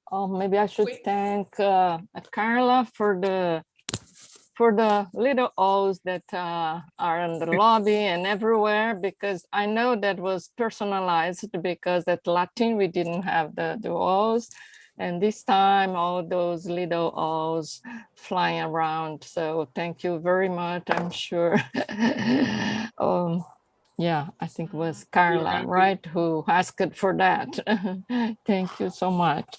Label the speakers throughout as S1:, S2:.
S1: Oh, maybe I should thank Carla for the little O's that are in the lobby and everywhere, because I know that was personalized, because at Latin we didn't have the O's. And this time, all those little O's flying around. So thank you very much, I'm sure. Yeah, I think it was Carla, right, who asked for that. Thank you so much.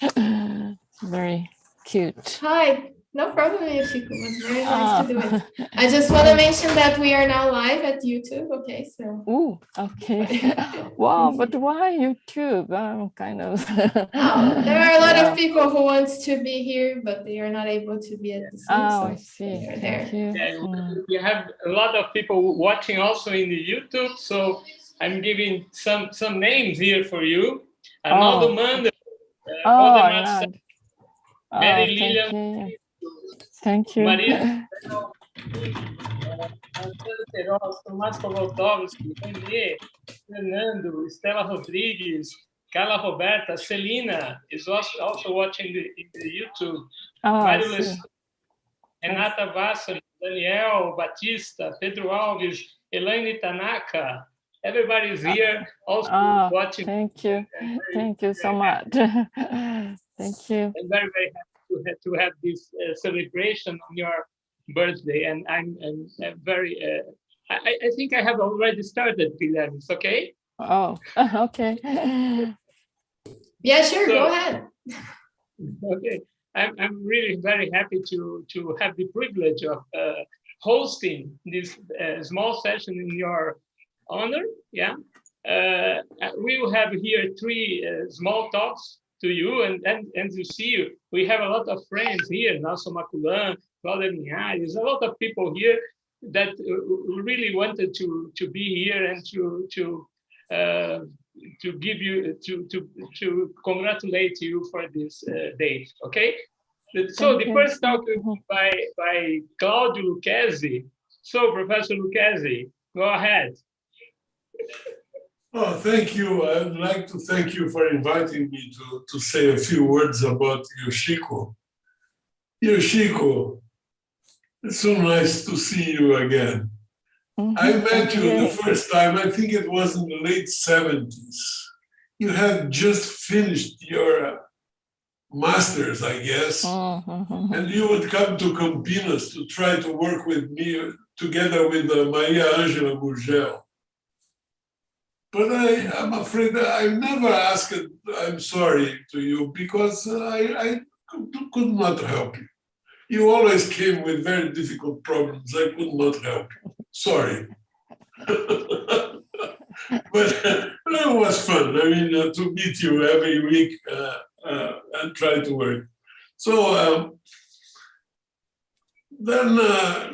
S1: Very cute.
S2: Hi, no problem, Yoshiko. It was very nice to do it. I just want to mention that we are now live at YouTube. Okay, so.
S1: Ooh, okay. Wow, but why YouTube? I'm kind of.
S2: Oh, there are a lot of people who want to be here, but they are not able to be at the Zoom.
S1: Oh,
S2: so
S1: I see.
S2: they're
S1: Thank
S2: there.
S1: you.
S3: Yeah, we have a lot of people watching also in the YouTube, so I'm giving some names here for you. Arnaldo Manda, Valdemar, Mary Lilian,
S1: Thank you.
S3: Maria Antônio Queiroz, Tomás Kovaltovski, Renê, Fernando, Estela Rodrigues, Carla Roberta, Celina is also watching the YouTube. Mário Renata Vassari, Daniel Batista, Pedro Alves, Elaine Tanaka. Everybody's here also watching.
S1: Thank you. Thank you so much. Thank you.
S3: I'm very, very happy to have this celebration on your birthday. And I'm very, I think I have already started, Guilherme. It's okay?
S1: Oh, okay.
S2: Yeah, sure. So, go ahead.
S3: Okay. I'm really very happy to have the privilege of hosting this small session in your honor. Yeah, we will have here 3 small talks to you, and you see, we have a lot of friends here. Nelson Maculan, Claudia Linhares, a lot of people here that really wanted to be here and to give you to congratulate you for this date. Okay, so the first talk will be by Claudio Lucchesi. So Professor Lucchesi, go ahead.
S4: Oh, thank you. I'd like to thank you for inviting me to say a few words about Yoshiko. Yoshiko, it's so nice to see you again. I met you the first time, I think it was in the late 70s. You had just finished your master's, I guess, and you would come to Campinas to try to work with me together with Maria Angela Gurgel. But I'm afraid that I never asked, I'm sorry to you, because I could not help you. You always came with very difficult problems. I could not help you. Sorry. But it was fun. I mean, to meet you every week and try to work. So then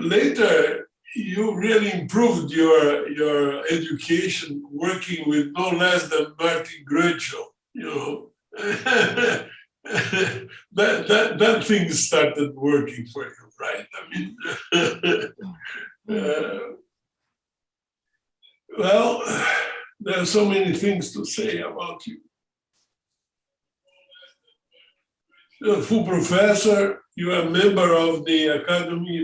S4: later, you really improved your education working with no less than Martin Gröschel, you know. that thing started working for you, right? I mean, well, there are so many things to say about you. You're a full professor, you are a member of the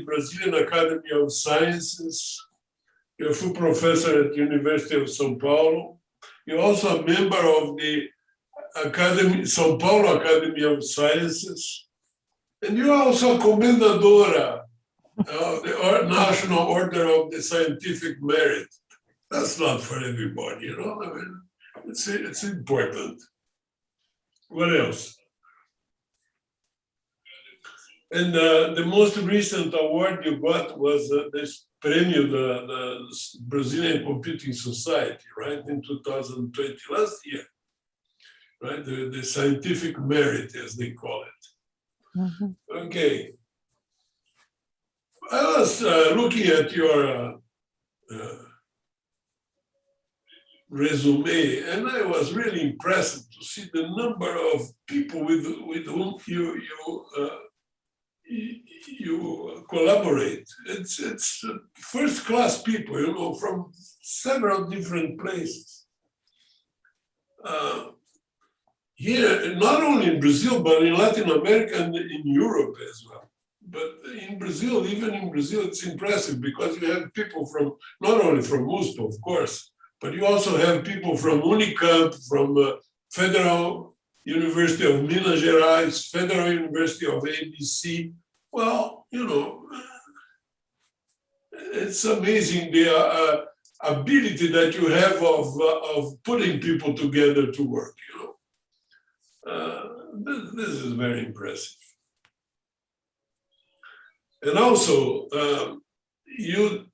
S4: Brazilian Academy of Sciences, you're a full professor at the University of São Paulo, you're also a member of the São Paulo Academy of Sciences, and you're also a Comendadora of the National Order of the Scientific Merit. That's not for everybody, you know, I mean, it's important. What else? And the most recent award you got was this premio, the Brazilian Computing Society, right, in 2020, last year, right, the scientific merit, as they call it. Okay. I was looking at your resume, and I was really impressed to see the number of people with whom you collaborate. It's first-class people, you know, from several different places. here, not only in Brazil, but in Latin America and in Europe as well. But in Brazil, even in Brazil, it's impressive because you have people from, not only from USP, of course, but you also have people from Unicamp, from Federal University of Minas Gerais, Federal University of ABC. Well, you know, it's amazing the ability that you have of putting people together to work, you know. This is very impressive. And also, you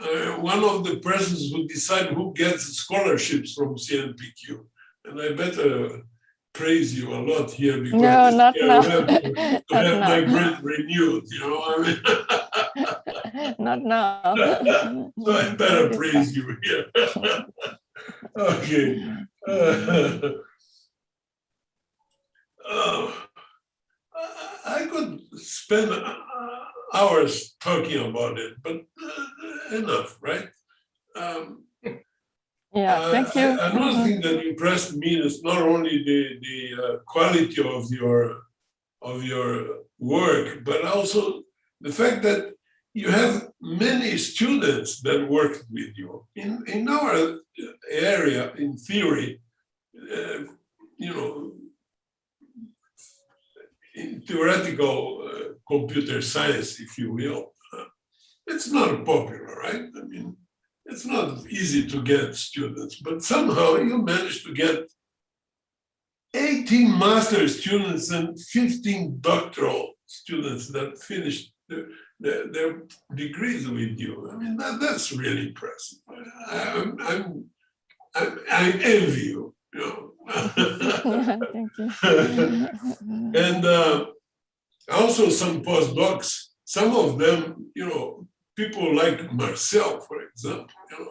S4: are one of the persons who decide who gets scholarships from CNPq. And I better praise you a lot here because
S1: No, not
S4: I
S1: now.
S4: have to have my grant renewed, you know what I mean?
S1: Not now.
S4: So I better praise you here. Okay. I could spend hours talking about it, but enough, right?
S1: Yeah, thank you.
S4: Another thing that impressed me is not only the quality of your work, but also the fact that you have many students that work with you. In our area, in theory, you know, in theoretical computer science, if you will, it's not popular, right? I mean, it's not easy to get students, but somehow you manage to get 18 master students and 15 doctoral students that finished their degrees with you. I mean, that's really impressive. I envy you, you know.
S1: Thank you.
S4: And also some postdocs, some of them, you know, people like Marcel, for example, you know,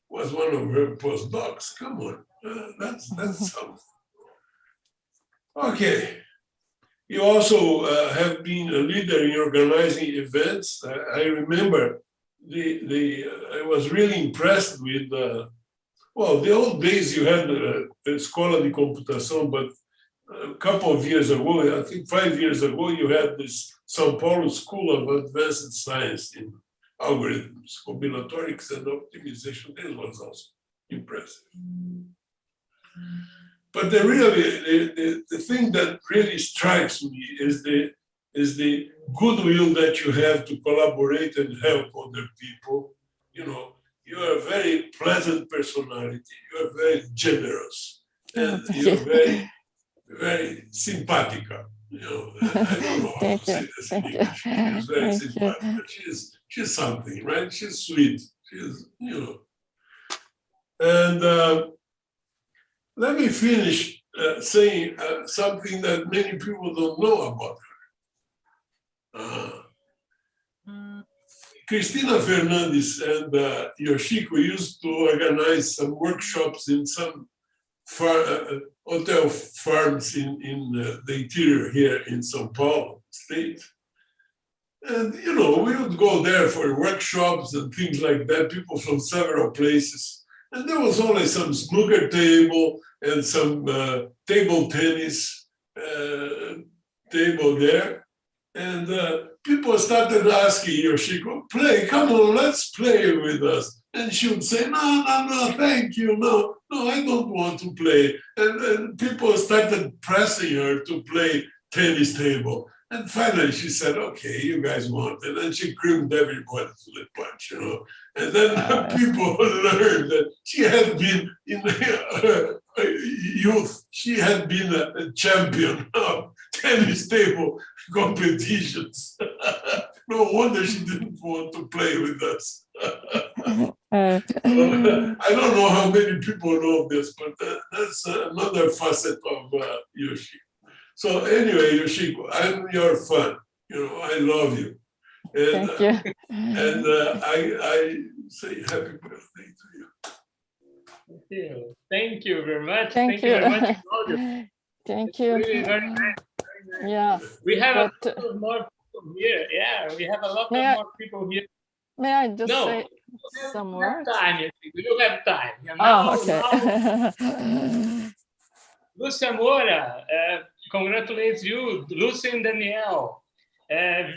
S4: was one of her postdocs. Come on, that's something. Okay. You also have been a leader in organizing events. I remember I was really impressed with, well, the old days you had a Escola de Computação, but a couple of years ago, I think 5 years ago, you had this São Paulo School of Advanced Science in algorithms, combinatorics and optimization. This was also impressive. But the thing that really strikes me is the goodwill that you have to collaborate and help other people. You know, you are a very pleasant personality. You are very generous, and you're very, very simpatica. You know, I don't know how to say this in English. She's very simpatica. She's something, right? She's sweet. She's, you know, and. Let me finish saying something that many people don't know about her. Cristina Fernandes and Yoshiko used to organize some workshops in some hotel farms in the interior here in São Paulo state. And, you know, we would go there for workshops and things like that, people from several places. And there was always some snooker table and some table tennis table there. And people started asking Yoshiko, come on, let's play with us. And she would say, no, thank you, no, I don't want to play. And people started pressing her to play tennis table. And finally she said, okay, you guys want it. And then she creamed everybody to the punch, you know. And then people learned that she had been in her youth, she had been a champion of tennis table competitions. No wonder she didn't want to play with us. I don't know how many people know this, but that's another facet of Yoshiko. So anyway, Yoshiko, I'm your fan. You know, I love you. And,
S1: thank you.
S4: And I say happy birthday to you.
S3: Thank you very much.
S1: Thank you.
S3: You very much, Claudio.
S1: Thank you.
S3: Really very nice. Very nice.
S1: Yeah.
S3: We have
S1: but,
S3: a lot more people here. Yeah, we have a lot more people here.
S1: May I just say some words?
S3: Time, we don't have time. Yeah,
S1: Oh, okay.
S3: Lúcia Moura, congratulates you. Lúcia and Daniel.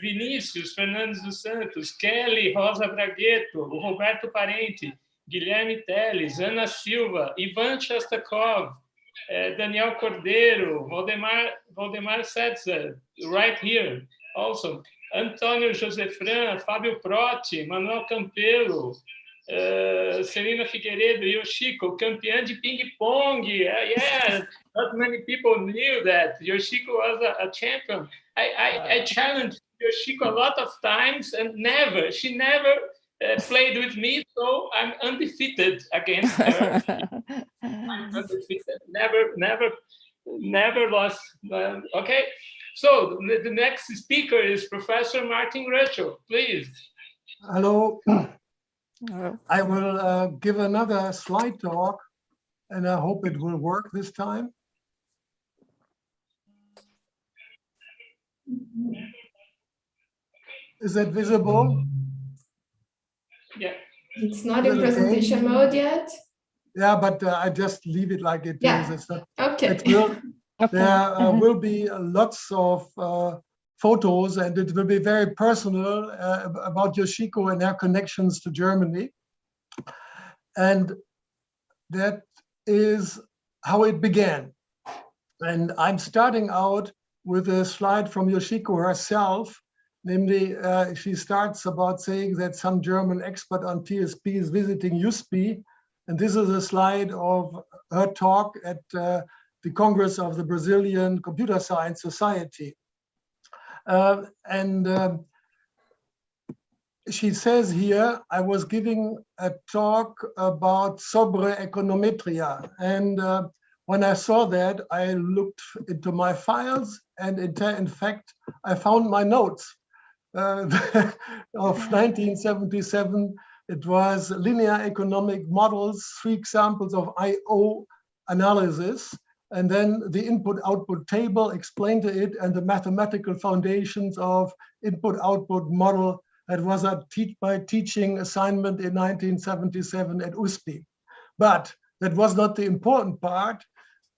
S3: Vinícius Fernandes dos Santos, Kelly Rosa Bragueto, o Roberto Parente, Guilherme Teles, Ana Silva, Ivan Shostakov, Daniel Cordeiro, Valdemar Setzer, right here also, Antônio Josefran, Fábio Protti, Manuel Campelo, Celina Figueiredo, Yoshiko, campeã de ping-pong. Yeah, not many people knew that. Yoshiko was a champion. I challenged Yoshiko a lot of times and she never played with me, so I'm undefeated against her. I'm undefeated, never lost. Okay, so the next speaker is Professor Martin Rachel, please.
S5: Hello. I will give another slide talk, and I hope it will work this time. Is that visible?
S3: Yeah.
S2: It's not in presentation mode yet.
S5: Yeah, but I just leave it like it is. It's not,
S2: Okay.
S5: There will be lots of photos, and it will be very personal about Yoshiko and her connections to Germany. And that is how it began. And I'm starting out with a slide from Yoshiko herself. Namely, she starts about saying that some German expert on TSP is visiting USP. And this is a slide of her talk at the Congress of the Brazilian Computer Science Society. She says here, I was giving a talk about sobre econometria. And when I saw that, I looked into my files, and in fact, I found my notes of 1977. It was linear economic models, 3 examples of I/O analysis, and then the input-output table explained it, and the mathematical foundations of input-output model. That was a teaching assignment in 1977 at USP. But that was not the important part.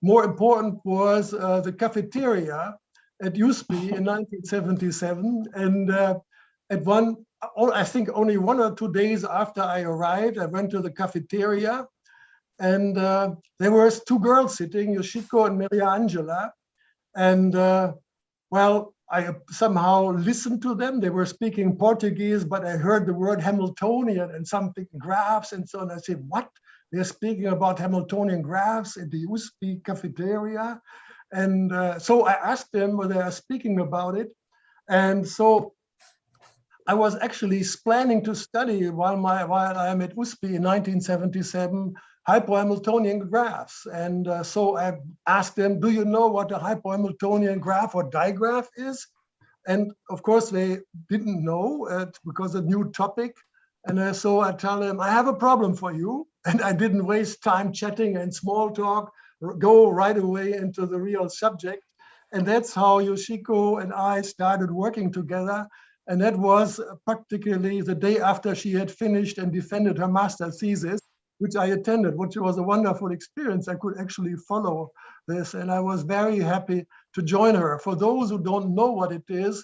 S5: More important was the cafeteria at USP in 1977. And I think only 1 or 2 days after I arrived, I went to the cafeteria, and there were 2 girls sitting, Yoshiko and Maria Angela. And well, I somehow listened to them. They were speaking Portuguese, but I heard the word Hamiltonian and something graphs and so on. I said, what? They're speaking about Hamiltonian graphs in the USP cafeteria. And so I asked them whether they are speaking about it. And so I was actually planning to study while I'm at USP in 1977, hypohamiltonian graphs. And so I asked them, do you know what a hypohamiltonian graph or digraph is? And of course they didn't know because a new topic. And so I tell them, I have a problem for you. And I didn't waste time chatting and small talk, go right away into the real subject. And that's how Yoshiko and I started working together. And that was practically the day after she had finished and defended her master's thesis, which I attended, which was a wonderful experience. I could actually follow this, and I was very happy to join her. For those who don't know what it is,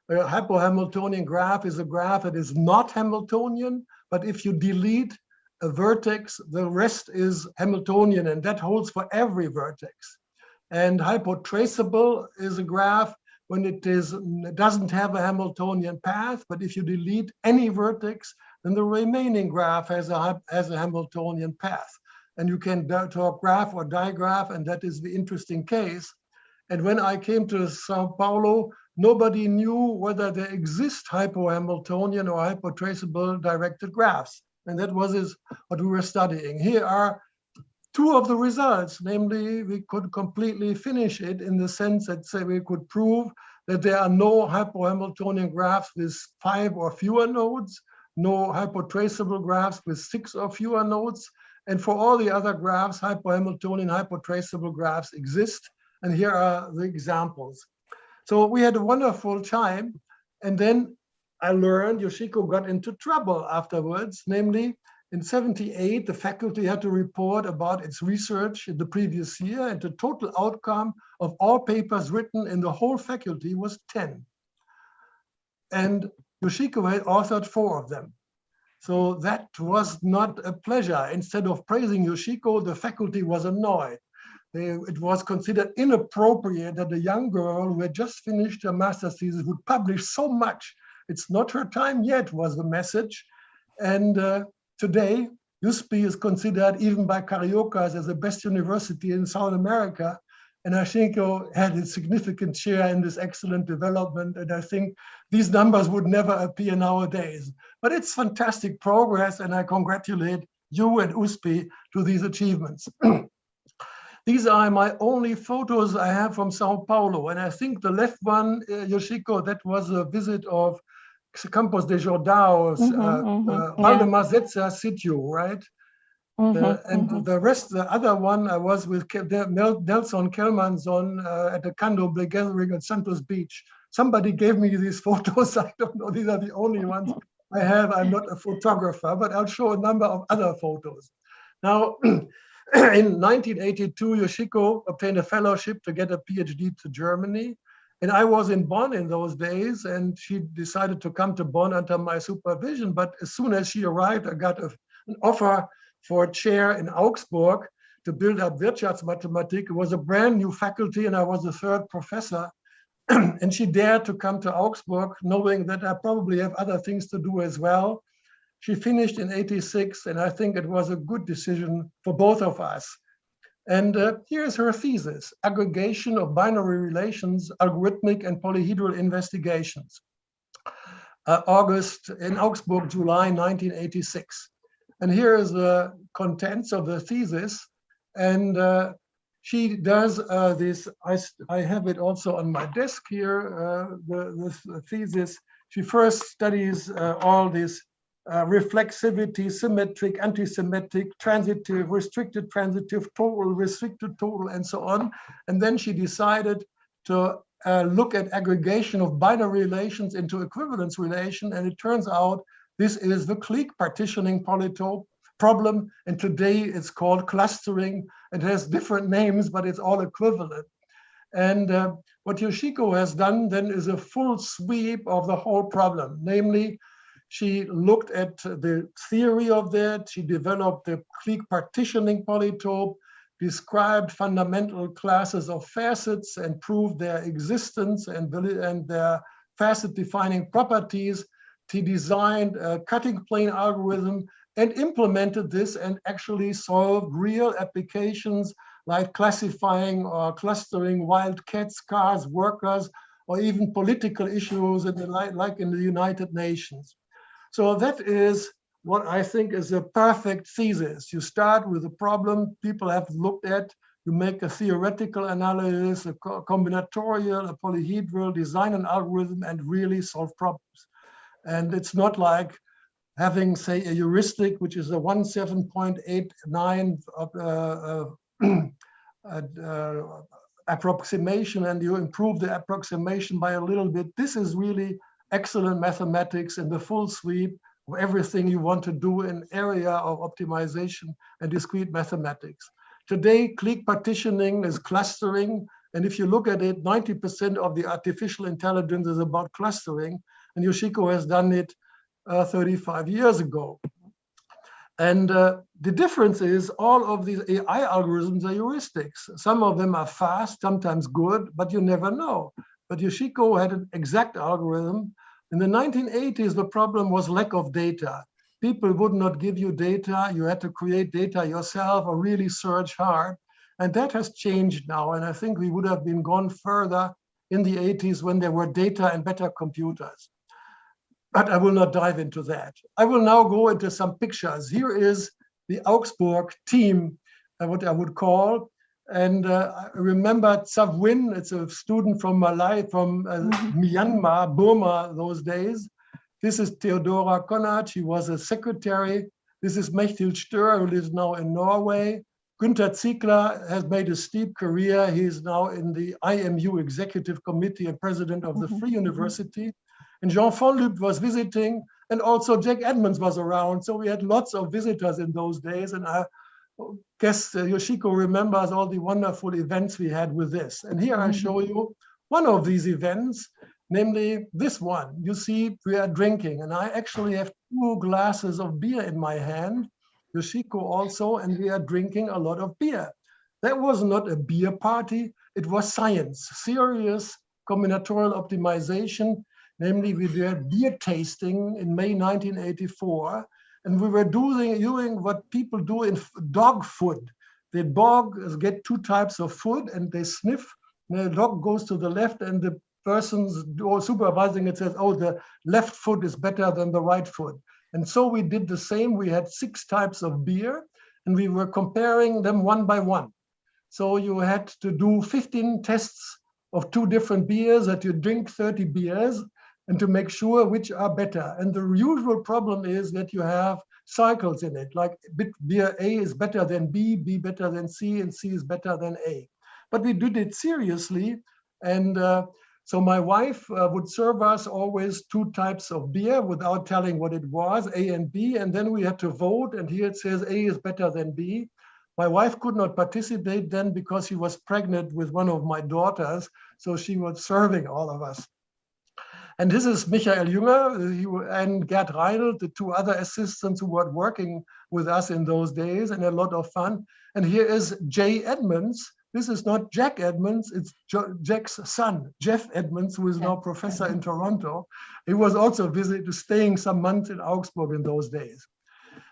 S5: a hypohamiltonian graph is a graph that is not Hamiltonian, but if you delete a vertex, the rest is Hamiltonian, and that holds for every vertex. And hypotraceable is a graph when it doesn't have a Hamiltonian path, but if you delete any vertex, then the remaining graph has a Hamiltonian path. And you can talk graph or digraph, and that is the interesting case. And when I came to Sao Paulo, nobody knew whether there exist hypohamiltonian or hypotraceable directed graphs. And that was what we were studying. Here are 2 of the results, namely, we could completely finish it in the sense that we could prove that there are no hypohamiltonian graphs with 5 or fewer nodes, no hypotraceable graphs with 6 or fewer nodes. And for all the other graphs, hypohamiltonian, hypotraceable graphs exist. And here are the examples. So we had a wonderful time. And then I learned Yoshiko got into trouble afterwards. Namely, In 78, the faculty had to report about its research in the previous year, and the total outcome of all papers written in the whole faculty was 10. And Yoshiko had authored 4 of them. So that was not a pleasure. Instead of praising Yoshiko, the faculty was annoyed. It was considered inappropriate that a young girl who had just finished her master's thesis would publish so much. It's not her time yet, was the message. And today, USP is considered even by Cariocas as the best university in South America. And Yoshiko had a significant share in this excellent development. And I think these numbers would never appear nowadays. But it's fantastic progress, and I congratulate you and USP to these achievements. These are my only photos I have from Sao Paulo. And I think the left one, Yoshiko, that was a visit of Campos de Jordão, Valdemar Setzer Sitio, right? And the rest, the other one, I was with Nelson Kelmanson at the Candomblé gathering at Santos Beach. Somebody gave me these photos. I don't know, these are the only ones I have. I'm not a photographer, but I'll show a number of other photos. Now, in 1982, Yoshiko obtained a fellowship to get a PhD to Germany. And I was in Bonn in those days, and she decided to come to Bonn under my supervision. But as soon as she arrived, I got an offer for a chair in Augsburg to build up Wirtschaftsmathematik. It was a brand new faculty, and I was the 3rd professor. And she dared to come to Augsburg, knowing that I probably have other things to do as well. She finished in 86, and I think it was a good decision for both of us. And here's her thesis: aggregation of binary relations, algorithmic and polyhedral investigations. August in Augsburg, July 1986. And here is the contents of the thesis. And she does this, I have it also on my desk here, the thesis. She first studies all this reflexivity, symmetric, anti-symmetric, transitive, restricted transitive, total, restricted total, and so on. And then she decided to look at aggregation of binary relations into equivalence relation. And it turns out this is the clique partitioning polytope problem. And today it's called clustering. It has different names, but it's all equivalent. And what Yoshiko has done then is a full sweep of the whole problem. Namely, she looked at the theory of that. She developed the clique partitioning polytope, described fundamental classes of facets and proved their existence and their facet defining properties. She designed a cutting plane algorithm and implemented this and actually solved real applications like classifying or clustering wild cats, cars, workers, or even political issues in like in the United Nations. So that is what I think is a perfect thesis. You start with a problem people have looked at, you make a theoretical analysis, a combinatorial, a polyhedral, design an algorithm, and really solve problems. And it's not like having, say, a heuristic, which is a 17.89 approximation, and you improve the approximation by a little bit. This is really excellent mathematics in the full sweep of everything you want to do in area of optimization and discrete mathematics. Today, clique partitioning is clustering. And if you look at it, 90% of the artificial intelligence is about clustering. And Yoshiko has done it 35 years ago. And the difference is all of these AI algorithms are heuristics. Some of them are fast, sometimes good, but you never know. But Yoshiko had an exact algorithm. In the 1980s, the problem was lack of data. People would not give you data. You had to create data yourself or really search hard. And that has changed now. And I think we would have been gone further in the 80s when there were data and better computers. But I will not dive into that. I will now go into some pictures. Here is the Augsburg team, what I would call. And I remember Tsav Win, it's a student from Myanmar, Burma those days. This is Theodora Konrad, she was a secretary. This is Mechtil Stör, who lives now in Norway. Günther Ziegler has made a steep career. He is now in the IMU Executive Committee and president of the Free University. And Jean Fonlup was visiting And also Jack Edmonds was around. So we had lots of visitors in those days. And I guess Yoshiko remembers all the wonderful events we had with this. And here I show you one of these events, namely this one. You see, we are drinking, and I actually have 2 glasses of beer in my hand, Yoshiko also, and we are drinking a lot of beer. That was not a beer party, it was science, serious combinatorial optimization. Namely, we did beer tasting in May 1984, and we were doing what people do in dog food. The dogs get 2 types of food and they sniff, and the dog goes to the left and the person's supervising it says, oh, the left foot is better than the right foot. And so we did the same. We had 6 types of beer and we were comparing them one by one. So you had to do 15 tests of 2 different beers, that you drink 30 beers and to make sure which are better. And the usual problem is that you have cycles in it, like beer A is better than B, B better than C, and C is better than A. But we did it seriously. And so my wife would serve us always 2 types of beer without telling what it was, A and B. And then we had to vote. And here it says A is better than B. My wife could not participate then because she was pregnant with one of my daughters. So she was serving all of us. And this is Michael Jünger and Gerd Reinl, the 2 other assistants who were working with us in those days, and a lot of fun. And here is Jay Edmonds. This is not Jack Edmonds, it's Jack's son, Jeff Edmonds, who is now professor in Toronto. He was also staying some months in Augsburg in those days.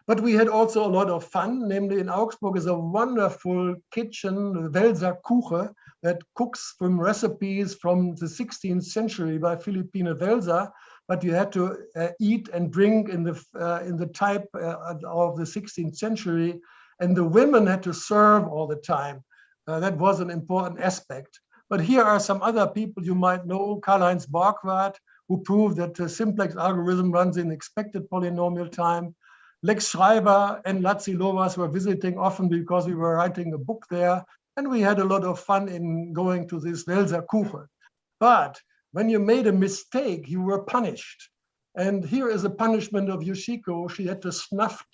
S5: But we had also a lot of fun, namely in Augsburg is a wonderful kitchen, Welser Kuche, that cooks from recipes from the 16th century by Philippine Welser, but you had to eat and drink in the type of the 16th century, and the women had to serve all the time. That was an important aspect. But here are some other people you might know, Karl-Heinz Borgward, who proved that the simplex algorithm runs in expected polynomial time. Lex Schreiber and Latzi Lovas were visiting often because we were writing a book there, and we had a lot of fun in going to this Welser Kuche. But when you made a mistake, you were punished. And here is a punishment of Yoshiko. She had to snuff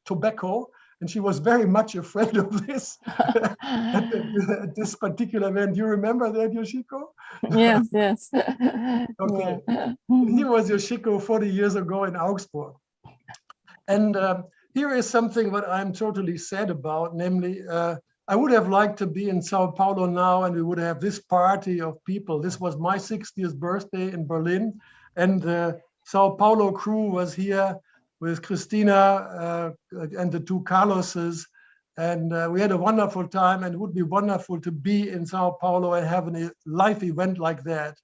S5: tobacco, and she was very much afraid of this at this particular event. Do you remember that, Yoshiko?
S1: Yes, yes.
S5: Okay. Here was Yoshiko 40 years ago in Augsburg. And here is something that I'm totally sad about, namely, I would have liked to be in Sao Paulo now, and we would have this party of people. This was my 60th birthday in Berlin, and the Sao Paulo crew was here with Christina and the 2 Carloses, and we had a wonderful time, and it would be wonderful to be in Sao Paulo and have a live event like that.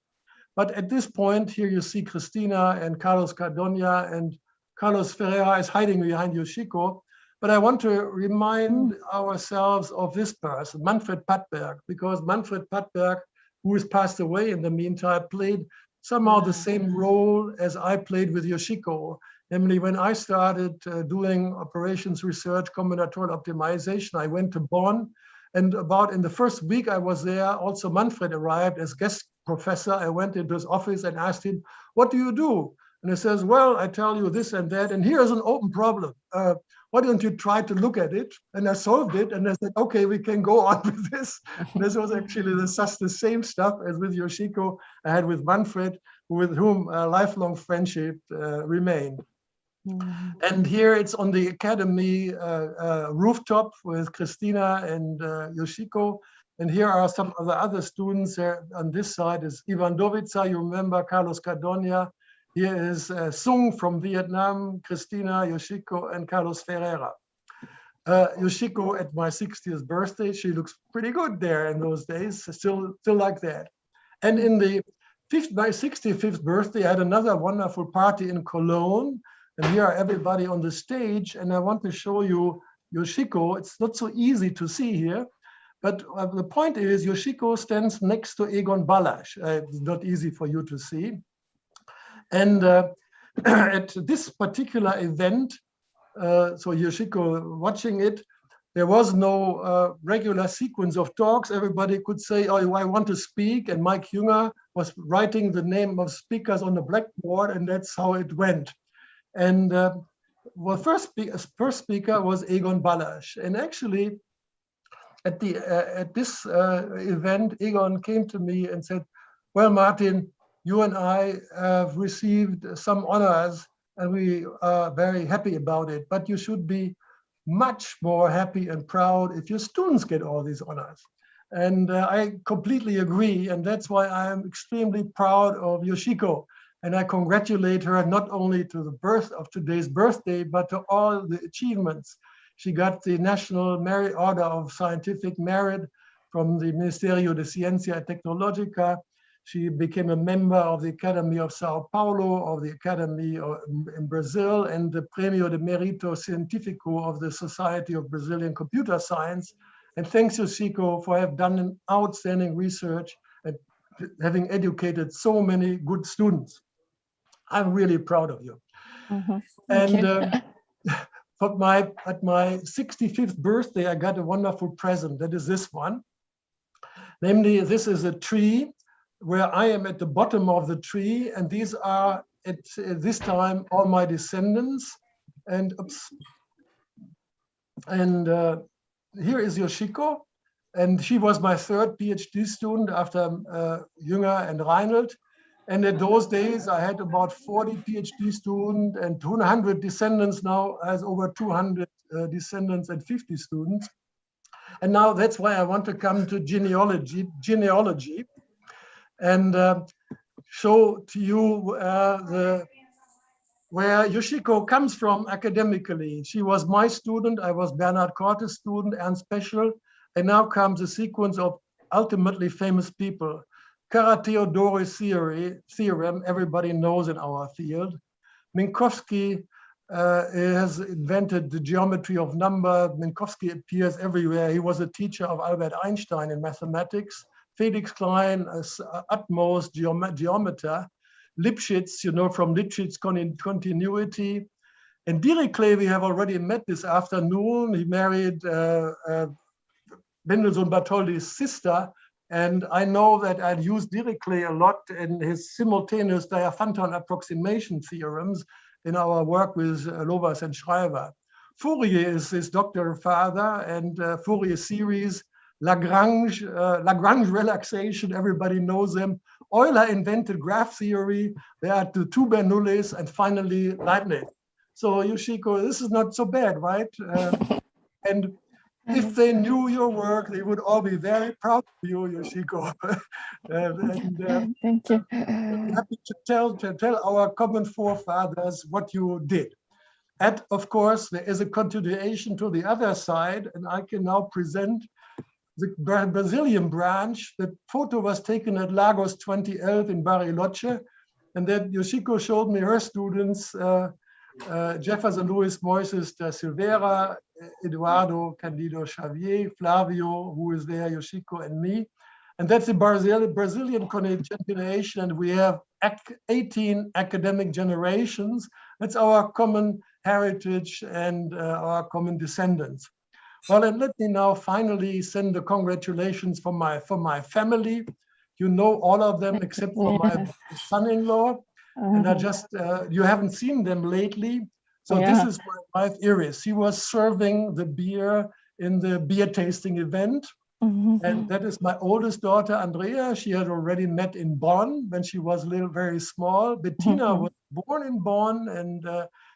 S5: But at this point, here you see Christina and Carlos Cardonia, and Carlos Ferreira is hiding behind Yoshiko. But I want to remind ourselves of this person, Manfred Pattberg, because Manfred Pattberg, who has passed away in the meantime, played somehow the same role as I played with Yoshiko. Namely, when I started doing operations research, combinatorial optimization, I went to Bonn. And about in the first week I was there, also Manfred arrived as guest professor. I went into his office and asked him, what do you do? And he says, well, I tell you this and that, and here's an open problem. Why don't you try to look at it? And I solved it, and I said, okay, we can go on with this. This was actually just the same stuff as with Yoshiko I had with Manfred, with whom a lifelong friendship remained. And here it's on the academy rooftop with Christina and Yoshiko. And here are some of the other students. On this side is Ivan Dovica, you remember Carlos Cardonia. Here is Sung from Vietnam, Christina, Yoshiko, and Carlos Ferreira. Yoshiko at my 60th birthday, she looks pretty good there in those days, still like that. And in my 65th birthday, I had another wonderful party in Cologne. And here are everybody on the stage. And I want to show you Yoshiko. It's not so easy to see here. But the point is, Yoshiko stands next to Egon Ballasch. It's not easy for you to see. And at this particular event, so Yoshiko watching it, there was no regular sequence of talks. Everybody could say, oh, I want to speak. And Mike Jünger was writing the name of speakers on the blackboard, and that's how it went. And well, first speaker was Egon Ballasch. And actually, at this event, Egon came to me and said, well, Martin, you and I have received some honors and we are very happy about it, but you should be much more happy and proud if your students get all these honors. And I completely agree. And that's why I am extremely proud of Yoshiko. And I congratulate her not only to the birth of today's birthday, but to all the achievements. She got the National Merit Order of Scientific Merit from the Ministerio de Ciencia y Tecnología. She became a member of the Academy of Sao Paulo, of the Academy in Brazil, and the Premio de Mérito Científico of the Society of Brazilian Computer Science. And thanks, Yoshiko, for having done an outstanding research and having educated so many good students. I'm really proud of you. And at my 65th birthday, I got a wonderful present. That is this one. Namely, this is a tree where I am at the bottom of the tree, and these are at this time all my descendants. And here is Yoshiko, and she was my third PhD student after Jünger and Reinhold. And in those days, I had about 40 PhD students and 200 descendants. Now has over 200 descendants and 50 students. And now that's why I want to come to genealogy, and show to you where Yoshiko comes from academically. She was my student. I was Bernhard Korte's student, Ernst Peschel. And now comes a sequence of ultimately famous people. Kara-Teodori theorem, everybody knows in our field. Minkowski has invented the geometry of number. Minkowski appears everywhere. He was a teacher of Albert Einstein in mathematics. Felix Klein, utmost geometer. Lipschitz, you know, from Lipschitz continuity. And Dirichlet, we have already met this afternoon. He married Mendelssohn Bartholdy's sister. And I know that I'd used Dirichlet a lot in his simultaneous Diophantine approximation theorems in our work with Lovász and Schreiber. Fourier is his doctor father, and Fourier series, Lagrange relaxation, everybody knows them. Euler invented graph theory. There are the two Bernoullis, and finally Leibniz. So Yoshiko, this is not so bad, right? And if they knew your work, they would all be very proud of you, Yoshiko.
S1: Thank you.
S5: I'm happy to tell our common forefathers what you did. And of course, there is a continuation to the other side, and I can now present the Brazilian branch. The photo was taken at Lagos 2011 in Bariloche, and then Yoshiko showed me her students, Jefferson Luis Moises da Silveira, Eduardo Candido Xavier, Flavio, who is there, Yoshiko, and me. And that's the Brazilian continuation, and we have 18 academic generations. That's our common heritage and our common descendants. Well, and let me now finally send the congratulations for my family. You know all of them except for my son-in-law. And I just, you haven't seen them lately. So this is my wife, Iris. She was serving the beer in the beer tasting event. And that is my oldest daughter, Andrea. She had already met in Bonn when she was very small. Bettina was born in Bonn, and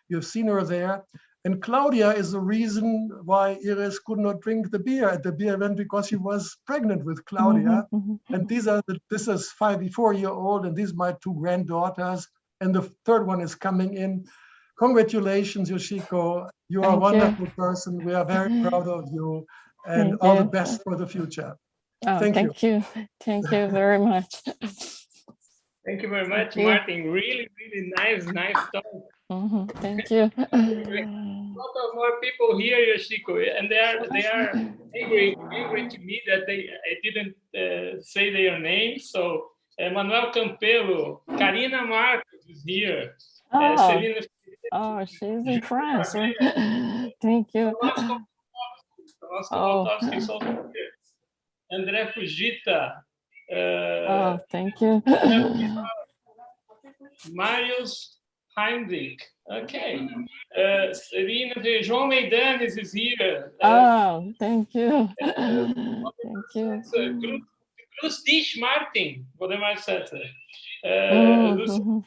S5: you've seen her there. And Claudia is the reason why Iris could not drink the beer at the beer event, because she was pregnant with Claudia. And this is 4-year-old, and these are my two granddaughters. And the third one is coming in. Congratulations, Yoshiko. You are a wonderful person. We are very proud of you, and all the best for the future.
S1: Oh, thank you. Thank you very much.
S3: Thank you very much, Martin. Really, really nice talk.
S1: Thank you.
S3: A lot of more people here, Yoshiko, and they are angry to me that I didn't say their names. So Manuel Campelo, Karina Marcos is here. Celina.
S1: Oh, she's in France. Thank you.
S3: André Fujita.
S1: Thank you.
S3: Marius Heinrich. Okay. Serena de João Meidanes is here.
S1: Oh, thank you. Thank you.
S3: Cruz Dish Martin, Valdemar Seta.
S1: Mhm.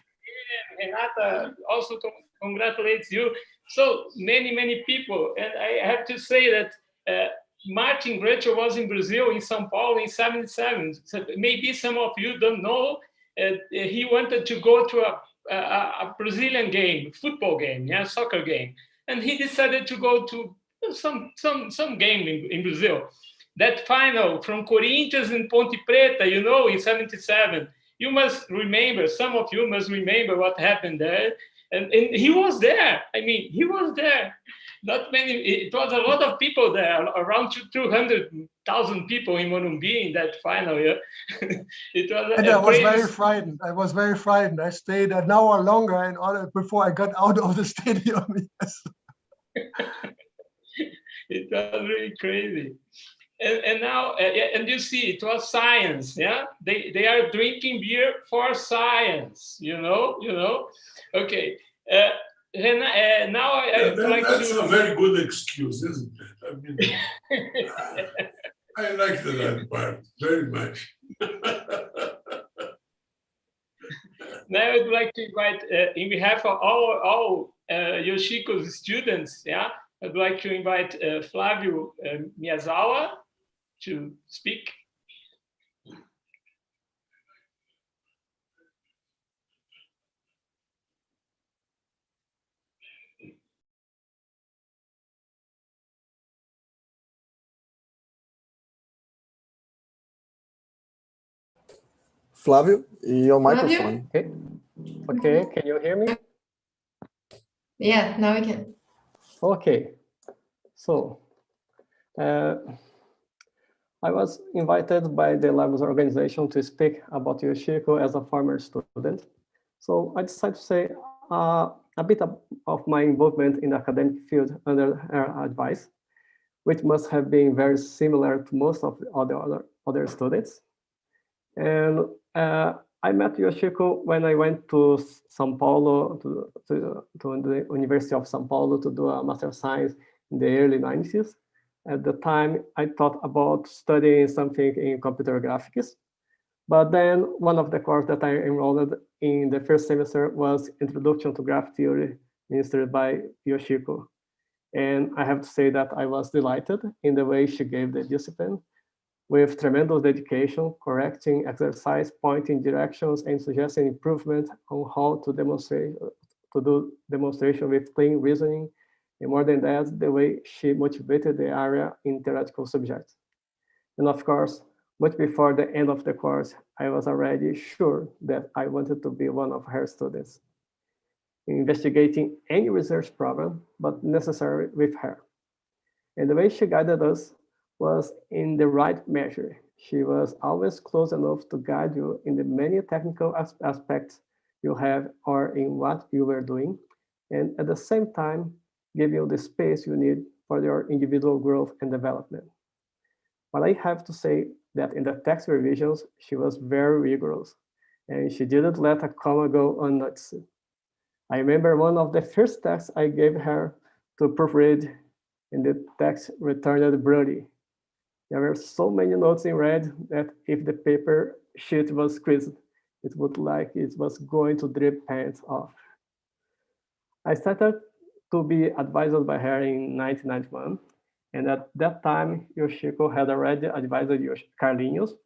S3: Renata also congratulates you. So many people. And I have to say that Martin Brecho was in Brazil, in São Paulo in 77. So maybe some of you don't know. He wanted to go to a Brazilian game, football game, yeah, soccer game. And he decided to go to some game in Brazil. That final from Corinthians and Ponte Preta, you know, in 77. You must remember, some of you must remember what happened there. And he was there. I mean, he was there. Not many, it was a lot of people there, around 200,000 people in Morumbi in that final year. It was
S5: And I was
S3: crazy.
S5: very frightened. I was very frightened. I stayed an hour longer in order before I got out of the stadium. Yes.
S3: It was really crazy. And now, and you see, it was science, yeah? They are drinking beer for science, you know? Okay. Now I would like
S4: that's
S3: to...
S4: a very good excuse, isn't it? I mean, I like that part very much.
S3: Now I would like to invite, in behalf of all Yoshiko's students, yeah, I'd like to invite Flavio Miyazawa to speak.
S6: Flavio, your microphone.
S2: Flavio?
S7: Okay, can you hear me?
S2: Yeah, now we can.
S7: Okay, so I was invited by the Lagos organization to speak about Yoshiko as a former student. So I decided to say a bit of my involvement in the academic field under her advice, which must have been very similar to most of the other students. And I met Yoshiko when I went to São Paulo, to the University of São Paulo to do a Master of Science in the early 90s. At the time, I thought about studying something in computer graphics. But then one of the courses that I enrolled in the first semester was Introduction to Graph Theory, ministered by Yoshiko. And I have to say that I was delighted in the way she gave the discipline, with tremendous dedication, correcting exercise, pointing directions, and suggesting improvement on how to do demonstration with clean reasoning. And more than that, the way she motivated the area in theoretical subjects. And of course, much before the end of the course, I was already sure that I wanted to be one of her students, investigating any research problem, but necessary with her. And the way she guided us was in the right measure. She was always close enough to guide you in the many technical aspects you have or in what you were doing, and at the same time, give you the space you need for your individual growth and development. But I have to say that in the text revisions, she was very rigorous, and she didn't let a comma go unnoticed. I remember one of the first texts I gave her to proofread, and the text returned bloody. There were so many notes in red that if the paper sheet was squeezed, it would like it was going to drip pants off. I started to be advised by her in 1991, and at that time, Yoshiko had already advised Carlinhos,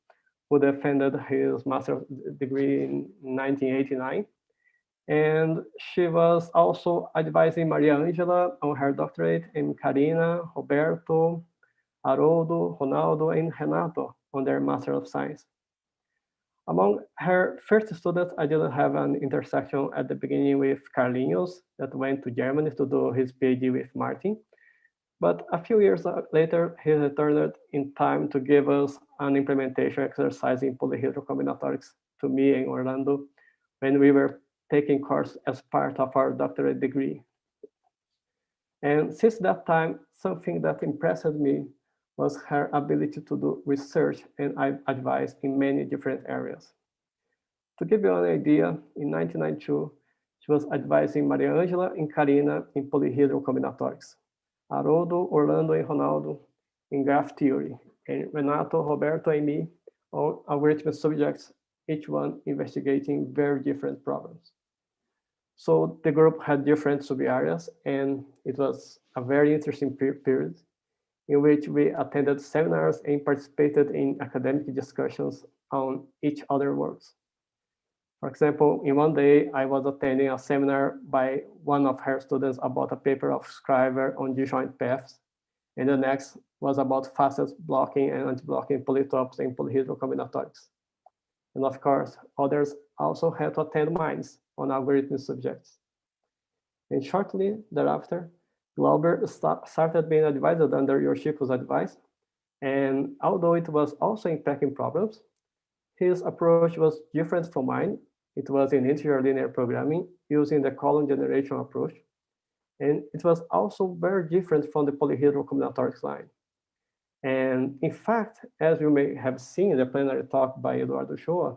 S7: who defended his master's degree in 1989. And she was also advising Maria Angela on her doctorate, and Karina, Roberto, Haroldo, Ronaldo, and Renato on their Master of Science. Among her first students, I didn't have an intersection at the beginning with Carlinhos that went to Germany to do his PhD with Martin. But a few years later, he returned in time to give us an implementation exercise in polyhedral combinatorics to me and Orlando when we were taking course as part of our doctorate degree. And since that time, something that impressed me was her ability to do research and advice in many different areas. To give you an idea, in 1992, She was advising Maria Angela and Karina in polyhedral combinatorics, Haroldo, Orlando, and Ronaldo in graph theory, and Renato, Roberto, and me on algorithmic subjects, each one investigating very different problems. So the group had different sub-areas, and it was a very interesting period in which we attended seminars and participated in academic discussions on each other's works. For example, in one day, I was attending a seminar by one of her students about a paper of Scriver on disjoint paths, and the next was about facet blocking and anti-blocking polytopes and polyhedral combinatorics. And of course, others also had to attend mines on algorithmic subjects. And shortly thereafter, Glauber started being advised under Yoshiko's advice, and although it was also impacting problems, his approach was different from mine. It was in integer linear programming using the column generation approach. And it was also very different from the polyhedral combinatorics line. And in fact, as you may have seen in the plenary talk by Eduardo Shoa,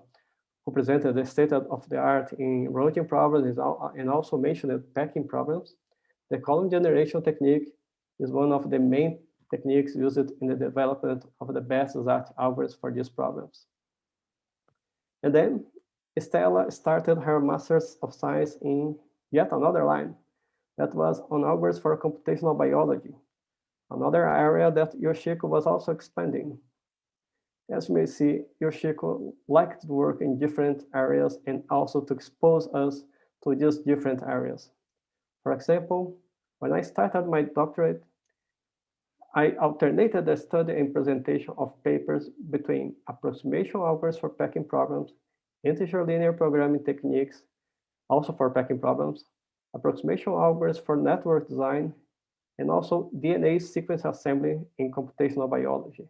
S7: who presented the state of the art in routing problems and also mentioned packing problems, the column generation technique is one of the main techniques used in the development of the best exact algorithms for these problems. And then Stella started her Master's of Science in yet another line that was on algorithms for computational biology, another area that Yoshiko was also expanding. As you may see, Yoshiko liked to work in different areas and also to expose us to these different areas. For example, when I started my doctorate, I alternated the study and presentation of papers between approximation algorithms for packing problems, integer linear programming techniques, also for packing problems, approximation algorithms for network design, and also DNA sequence assembly in computational biology.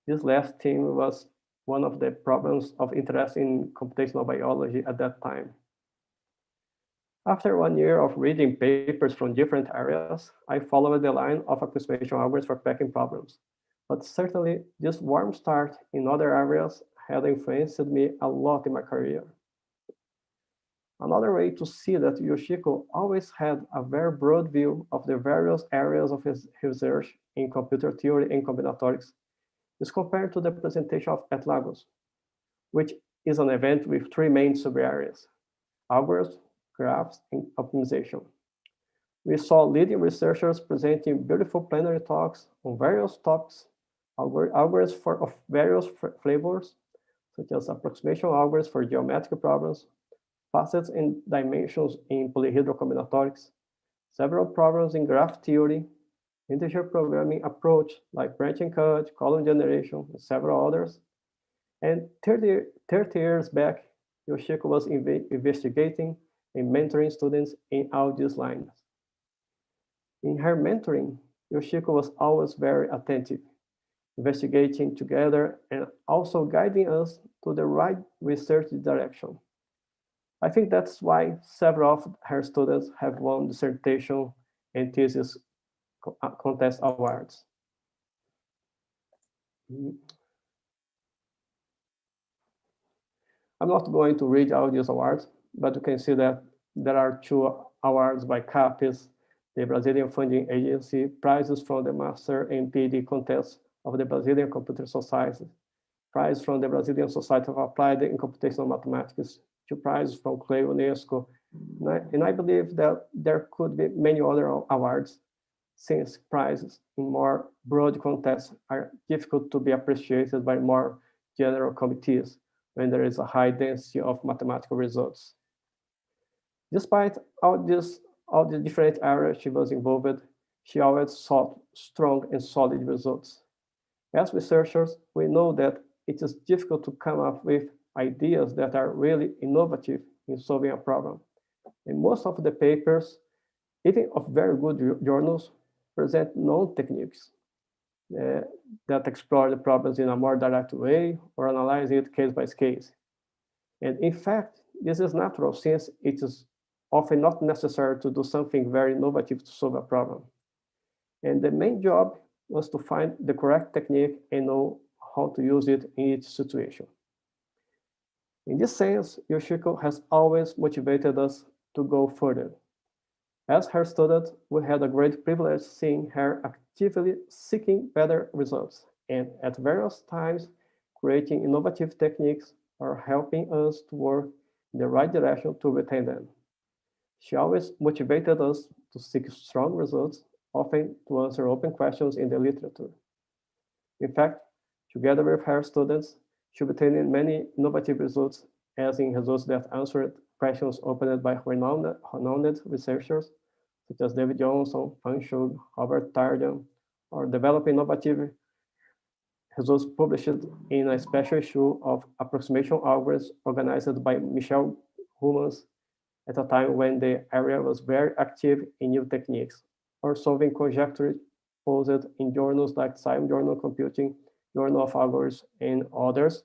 S7: This last theme was one of the problems of interest in computational biology at that time. After 1 year of reading papers from different areas, I followed the line of approximation algorithms for packing problems. But certainly, this warm start in other areas had influenced me a lot in my career. Another way to see that Yoshiko always had a very broad view of the various areas of his research in computer theory and combinatorics is compared to the presentation at Lagos, which is an event with three main sub-areas: algorithms, graphs, and optimization. We saw leading researchers presenting beautiful plenary talks on various topics, algorithms of various flavors, such as approximation algorithms for geometric problems, facets and dimensions in polyhedral combinatorics, several problems in graph theory, integer programming approach like branch and cut, column generation, and several others. And 30 years back, Yoshiko was investigating and mentoring students in all these lines. In her mentoring, Yoshiko was always very attentive, investigating together and also guiding us to the right research direction. I think that's why several of her students have won dissertation and thesis contest awards. I'm not going to read all these awards, but you can see that there are 2 awards by CAPES, the Brazilian Funding Agency, prizes from the Master and PhD contests of the Brazilian Computer Society, prize from the Brazilian Society of Applied and Computational Mathematics, 2 prizes from CLE UNESCO, and I believe that there could be many other awards, since prizes in more broad contests are difficult to be appreciated by more general committees when there is a high density of mathematical results. Despite all the different areas she was involved, she always sought strong and solid results. As researchers, we know that it is difficult to come up with ideas that are really innovative in solving a problem. And most of the papers, even of very good journals, present known techniques that explore the problems in a more direct way or analyze it case by case. And in fact, this is natural since it is often not necessary to do something very innovative to solve a problem. And the main job was to find the correct technique and know how to use it in each situation. In this sense, Yoshiko has always motivated us to go further. As her student, we had a great privilege seeing her actively seeking better results and at various times creating innovative techniques or helping us to work in the right direction to retain them. She always motivated us to seek strong results, often to answer open questions in the literature. In fact, together with her students, she obtained many innovative results, as in results that answered questions opened by renowned researchers such as David Johnson, Fan Shug, Robert Tardian, or developing innovative results published in a special issue of approximation algorithms organized by Michel Humans at a time when the area was very active in new techniques, or solving conjectures posed in journals like Science Journal Computing, Journal of Algorithms, and others,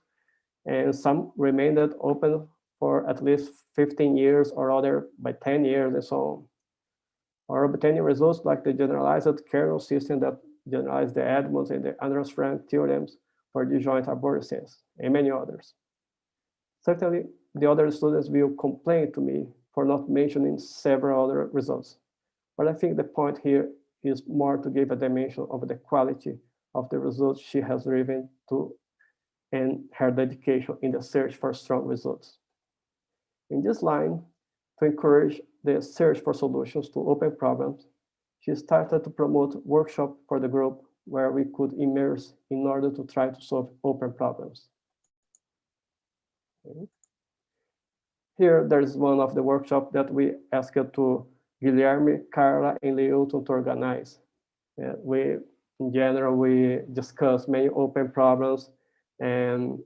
S7: and some remained open for at least 15 years or other by 10 years and so on. Or obtaining results like the generalized kernel system that generalized the Edmonds and the Andreas-Frank theorems for disjoint absorbency, and many others. Certainly, the other students will complain to me for not mentioning several other results. But I think the point here is more to give a dimension of the quality of the results she has driven to and her dedication in the search for strong results. In this line, to encourage the search for solutions to open problems, she started to promote workshops for the group where we could immerse in order to try to solve open problems. Okay. Here, there's one of the workshops that we asked to Guilherme, Carla, and Leuton to organize. In general, we discuss many open problems, and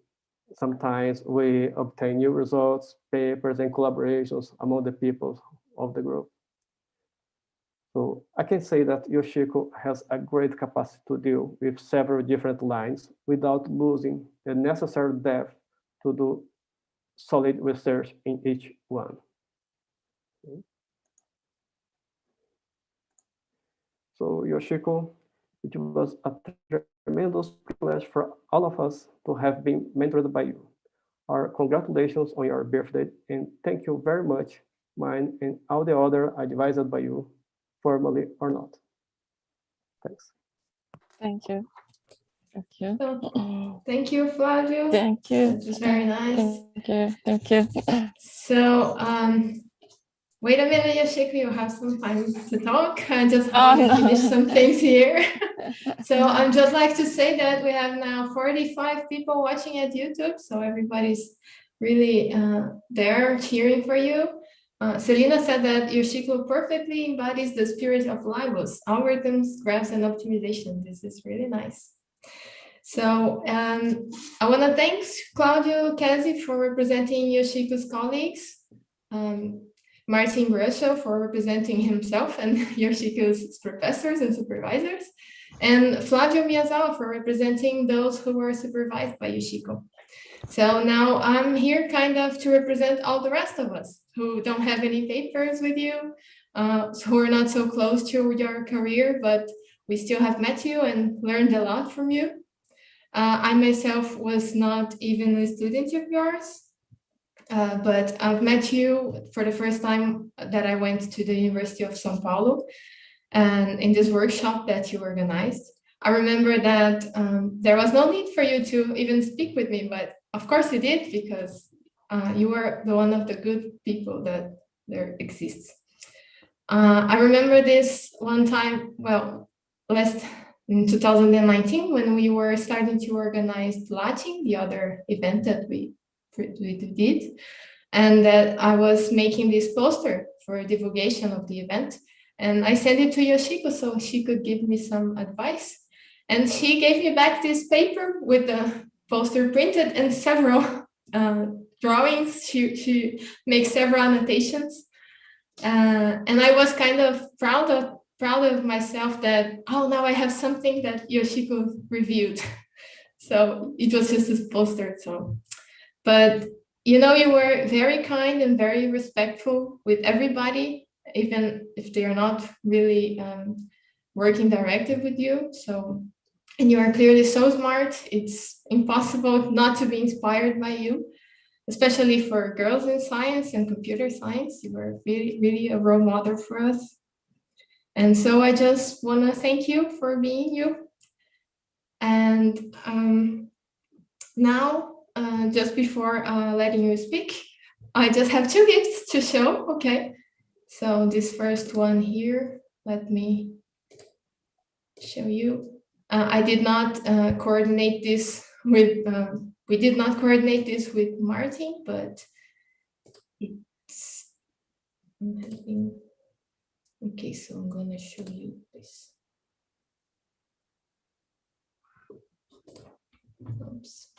S7: sometimes we obtain new results, papers, and collaborations among the people of the group. So I can say that Yoshiko has a great capacity to deal with several different lines without losing the necessary depth to do solid research in each one. Okay. So Yoshiko, it was a tremendous privilege for all of us to have been mentored by you. Our congratulations on your birthday, and thank you very much, mine and all the other advised by you, formally or not. Thanks.
S1: Thank you. Thank you.
S2: So, thank you, Flavio.
S1: Thank you.
S2: It was very nice.
S1: Thank you. Thank you.
S2: So, wait a minute, Yoshiko, you have some time to talk. I just want to finish some things here. So I'd just like to say that we have now 45 people watching at YouTube. So everybody's really there cheering for you. Selena said that Yoshiko perfectly embodies the spirit of Libus, algorithms, graphs, and optimization. This is really nice. So I want to thank Claudio Casi for representing Yoshiko's colleagues, Martin Grusho for representing himself and Yoshiko's professors and supervisors, and Flavio Miyazawa for representing those who were supervised by Yoshiko. So now I'm here kind of to represent all the rest of us who don't have any papers with you, who are not so close to your career, but we still have met you and learned a lot from you. I myself was not even a student of yours, but I've met you for the first time that I went to the University of São Paulo and in this workshop that you organized. I remember that there was no need for you to even speak with me, but of course you did, because you were the one of the good people that there exists. I remember this one time, well, in 2019, when we were starting to organize Latin, the other event that we did, and that I was making this poster for divulgation of the event. And I sent it to Yoshiko so she could give me some advice. And she gave me back this paper with the poster printed and several drawings. She makes several annotations. And I was kind of proud of myself that, oh, now I have something that Yoshiko reviewed. So it was just this poster. So, but you know, you were very kind and very respectful with everybody, even if they are not really working directly with you. So, and you are clearly so smart, it's impossible not to be inspired by you. especially for girls in science and computer science. You were really, really a role model for us. And so I just want to thank you for being you. And now, just before letting you speak, I just have two gifts to show. Okay, so this first one here, let me show you. I did not coordinate this with, we did not coordinate this with Martin, but it's, okay, so I'm gonna show you this. Oops.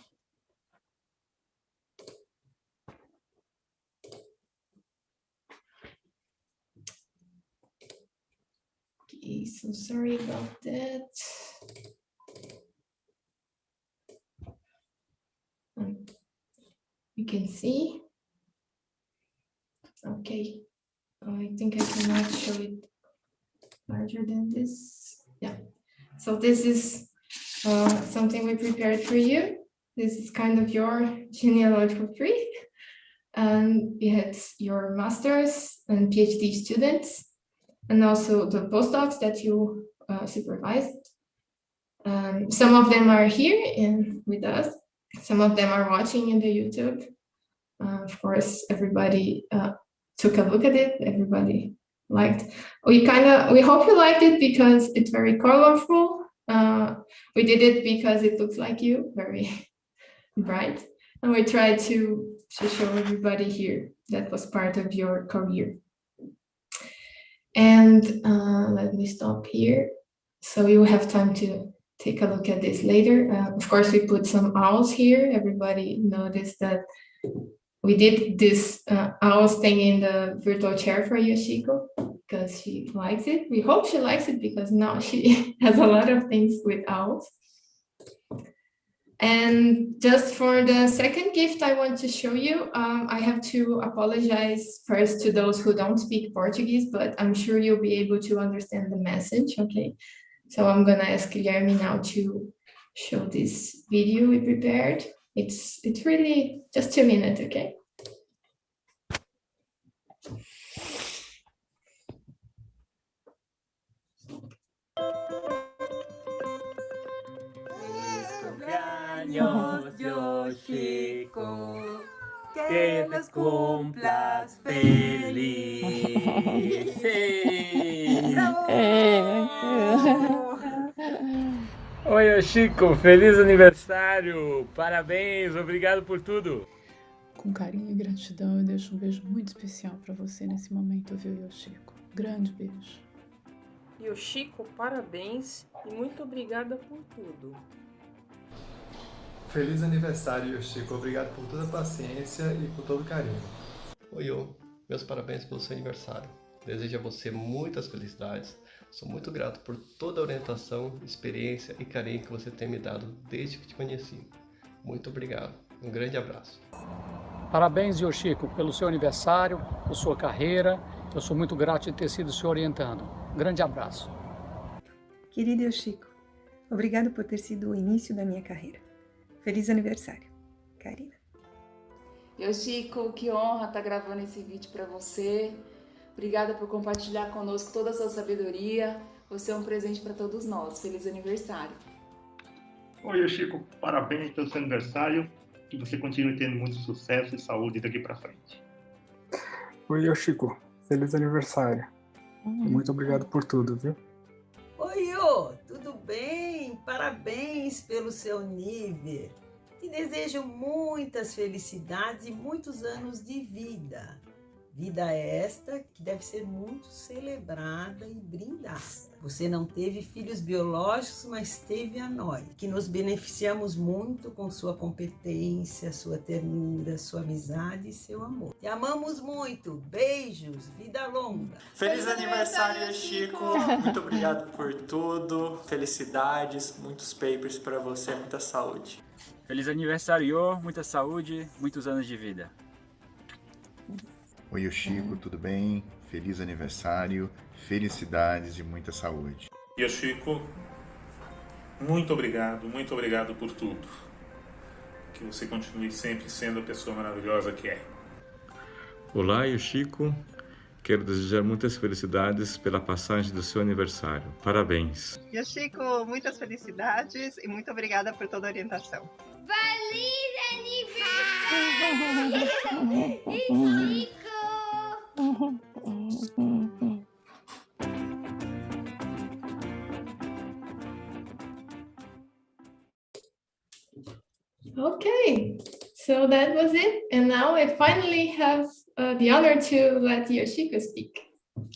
S2: Okay, so sorry about that. You can see. Okay, I think I cannot show it larger than this. Yeah, so this is something we prepared for you. This is kind of your genealogical tree. And it's your master's and PhD students, and also the postdocs that you supervised. Some of them are here with us. Some of them are watching in the YouTube. Of course, everybody took a look at it. Everybody liked. We hope you liked it because it's very colorful. We did it because it looks like you, very bright. And we tried to show everybody here that was part of your career. And let me stop here. So you have time to take a look at this later. Of course, we put some owls here. Everybody noticed that we did this owls thing in the virtual chair for Yoshiko because she likes it. We hope she likes it because now she has a lot of things with owls. And just for the second gift I want to show you, I have to apologize first to those who don't speak Portuguese, but I'm sure you'll be able to understand the message, okay? So I'm gonna ask Guilherme now to show this video we prepared. It's really just 2 minutes, okay?
S6: Yoshiko, que te cumplas feliz.
S8: Oi, Yoshiko, feliz aniversário! Parabéns, obrigado por tudo!
S9: Com carinho e gratidão, eu deixo um beijo muito especial para você nesse momento, viu, Yoshiko? Grande beijo.
S10: Yoshiko, parabéns e muito obrigada por tudo.
S11: Feliz aniversário, Yoshiko. Obrigado por toda a paciência e por todo o carinho.
S12: Oi, meus parabéns pelo seu aniversário. Desejo a você muitas felicidades. Sou muito grato por toda a orientação, experiência e carinho que você tem me dado desde que te conheci. Muito obrigado. Um grande abraço.
S13: Parabéns, Yoshiko, pelo seu aniversário, por sua carreira. Eu sou muito grato de ter sido se orientando. Um grande abraço.
S14: Querido Yoshiko, obrigado por ter sido o início da minha carreira. Feliz aniversário, Karina.
S15: Yoshiko, que honra estar gravando esse vídeo para você. Obrigada por compartilhar conosco toda a sua sabedoria. Você é um presente para todos nós. Feliz aniversário.
S16: Oi, Yoshiko, parabéns pelo seu aniversário. Que você continue tendo muito sucesso e saúde daqui para frente.
S17: Oi, Yoshiko, feliz aniversário. Muito obrigado por tudo, viu?
S18: Oi, Yo, tudo bem? Parabéns pelo seu nível. Te desejo muitas felicidades e muitos anos de vida. Vida esta que deve ser muito celebrada e brindada. Você não teve filhos biológicos, mas teve a nós, que nos beneficiamos muito com sua competência, sua ternura, sua amizade e seu amor. Te amamos muito. Beijos, vida longa.
S19: Feliz aniversário, Chico. Muito obrigado por tudo. Felicidades, muitos papers para você, muita saúde.
S20: Feliz aniversário, Yo. Muita saúde, muitos anos de vida.
S21: Oi, Yoshiko, tudo bem? Feliz aniversário, felicidades e muita saúde.
S22: Yoshiko, muito obrigado por tudo.
S5: que você continue sempre sendo a pessoa maravilhosa que é.
S8: Olá, Yoshiko. Quero desejar muitas felicidades pela passagem do seu aniversário. Parabéns.
S22: Yoshiko, muitas felicidades e muito obrigada por toda a orientação.
S23: Feliz aniversário, Yoshiko!
S2: Okay, so that was it. And now I finally have the honor to let Yoshiko speak.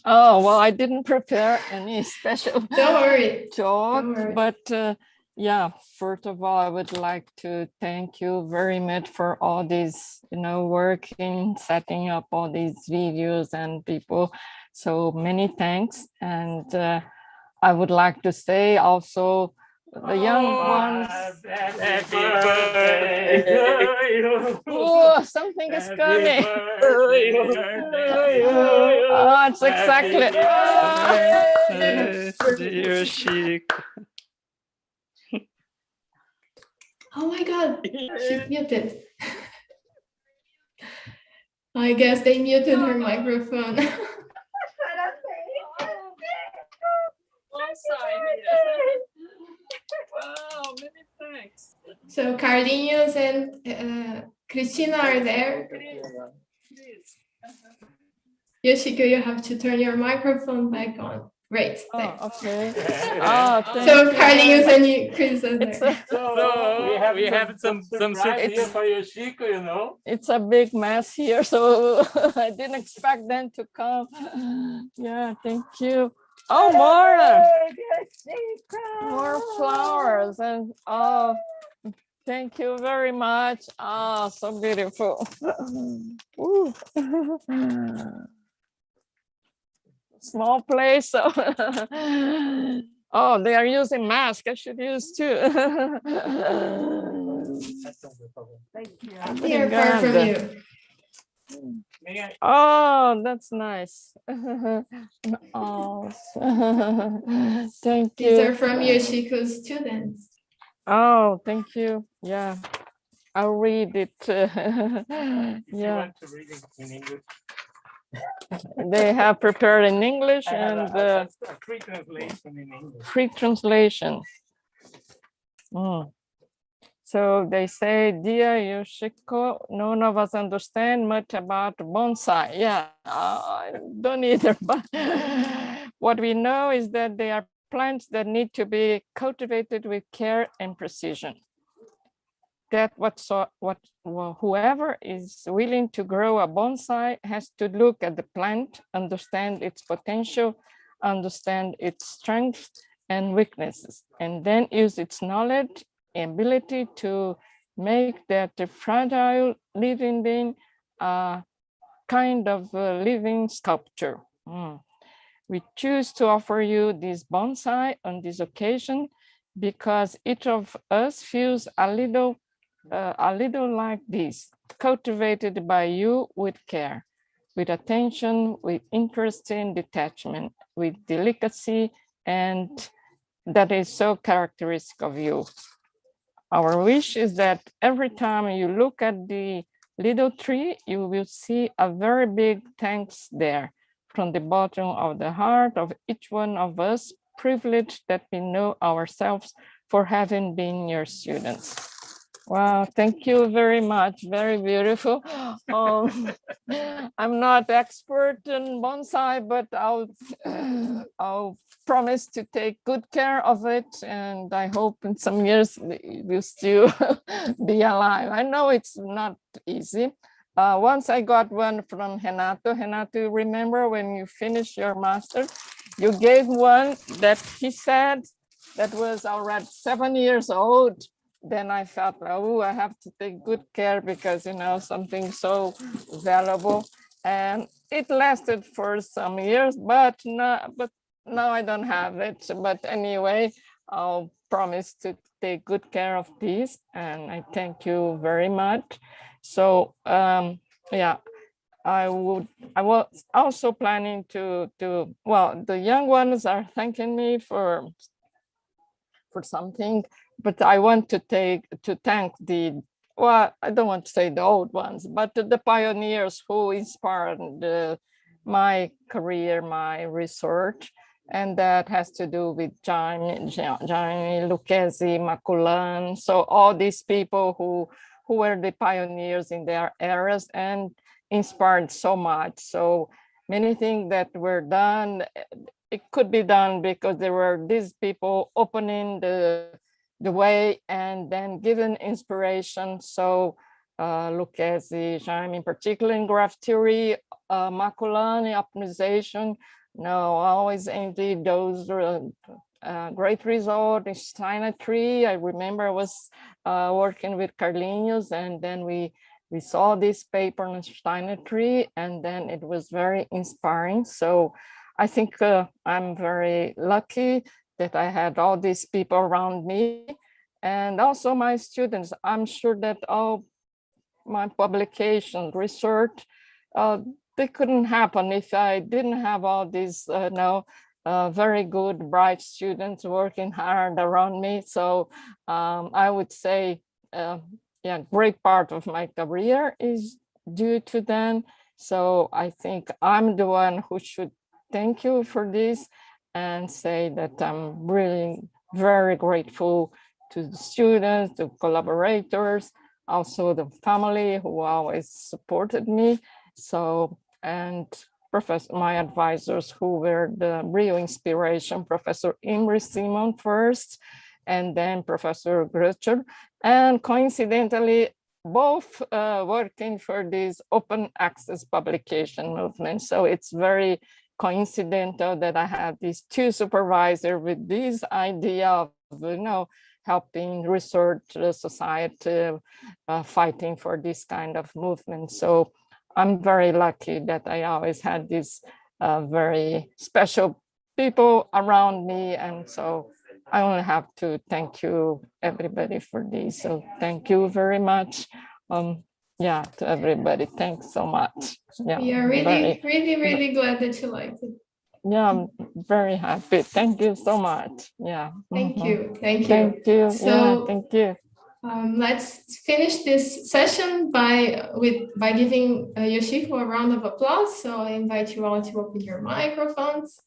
S1: Oh, well, I didn't prepare any special
S2: Don't worry.
S1: talk,
S2: Don't worry.
S1: but yeah, first of all, I would like to thank you very much for all this, working, setting up all these videos and people. So many thanks. And I would like to say also the young ones.
S3: Happy birthday to you.
S1: Oh, something is coming. Oh, it's exactly.
S3: Yoshiko.
S2: Oh my God, she's muted. I guess they muted her microphone.
S1: Wow, many thanks.
S2: So Carlinhos and Cristina are there. Yoshiko, you have to turn your microphone back on. Right. There.
S1: Oh, okay. Oh,
S2: so Carlinhos and you, Chris are there.
S8: So we have some surprise here for Yoshiko,
S1: It's a big mess here, so I didn't expect them to come. Yeah, thank you. Oh, more flowers and thank you very much. Oh, so beautiful. Ooh. Small place, so oh, they are using masks. I should use too.
S2: Thank you. They are far from you.
S1: Oh, that's nice. Oh, thank you.
S2: These are from Yoshiko's students.
S1: Oh, thank you. Yeah, I'll read it. Yeah.
S3: You want to read it in English?
S1: They have prepared in English and
S3: a free translation in English.
S1: Free translation. So they say, dear Yoshiko, none of us understand much about bonsai. Yeah, I don't either, but what we know is that they are plants that need to be cultivated with care and precision. That whoever is willing to grow a bonsai has to look at the plant, understand its potential, understand its strengths and weaknesses, and then use its knowledge and ability to make that fragile living being a kind of living sculpture. We choose to offer you this bonsai on this occasion because each of us feels a little like this, cultivated by you with care, with attention, with interest in detachment, with delicacy, and that is so characteristic of you. Our wish is that every time you look at the little tree, you will see a very big thanks there from the bottom of the heart of each one of us, privileged that we know ourselves for having been your students. Wow, thank you very much. Very beautiful. I'm not expert in bonsai, but I'll promise to take good care of it. And I hope in some years it will still be alive. I know it's not easy. Once I got one from Renato. Renato, remember when you finished your master, you gave one that he said that was already 7 years old. Then I felt, oh, I have to take good care because, something so valuable. And it lasted for some years, but now I don't have it. But anyway, I'll promise to take good care of these. And I thank you very much. So, yeah, I was also planning to, well, the young ones are thanking me for something, but I want to thank the well, I don't want to say the old ones, but the pioneers who inspired my career, my research, and that has to do with Jaime, Lucchesi, Maculan. So all these people who were the pioneers in their eras and inspired so much. So many things that were done, it could be done because there were these people opening the way and then giving inspiration. So Lucchesi, Jaime in particular in graph theory, Maculan in optimization, no, always indeed those great result in Steiner tree. I remember I was working with Carlinhos, and then we saw this paper on Steiner tree, and then it was very inspiring. So I think I'm very lucky that I had all these people around me, and also my students. I'm sure that all my publications, research, they couldn't happen if I didn't have all these very good, bright students working hard around me. So I would say, yeah, great part of my career is due to them. So I think I'm the one who should thank you for this and say that I'm really very grateful to the students, the collaborators, also the family who always supported me. So, and my advisors who were the real inspiration, Professor Imre Simon first, and then Professor Grutcher, and coincidentally, both working for this open access publication movement. So it's very coincidental that I had these two supervisors with this idea of, helping research society, fighting for this kind of movement. So I'm very lucky that I always had these very special people around me. And so I only have to thank you, everybody, for this. So thank you very much. Yeah, to everybody, thanks so much. Yeah,
S2: we are really glad that you liked it.
S1: Yeah, I'm very happy. Thank you so much. Yeah.
S2: Thank you. Thank you.
S1: Thank you.
S2: So,
S1: yeah, thank you.
S2: Let's finish this session by giving Yoshiko a round of applause. So I invite you all to open your microphones.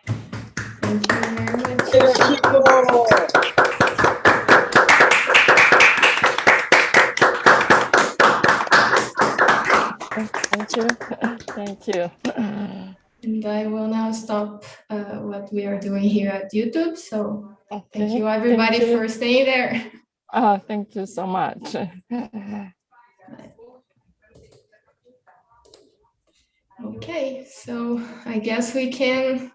S2: Thank you very much, Yoshiko.
S1: Thank you. Thank you.
S2: And I will now stop what we are doing here at YouTube. So thank you everybody for staying there.
S1: Thank you so much.
S2: Okay, so I guess we can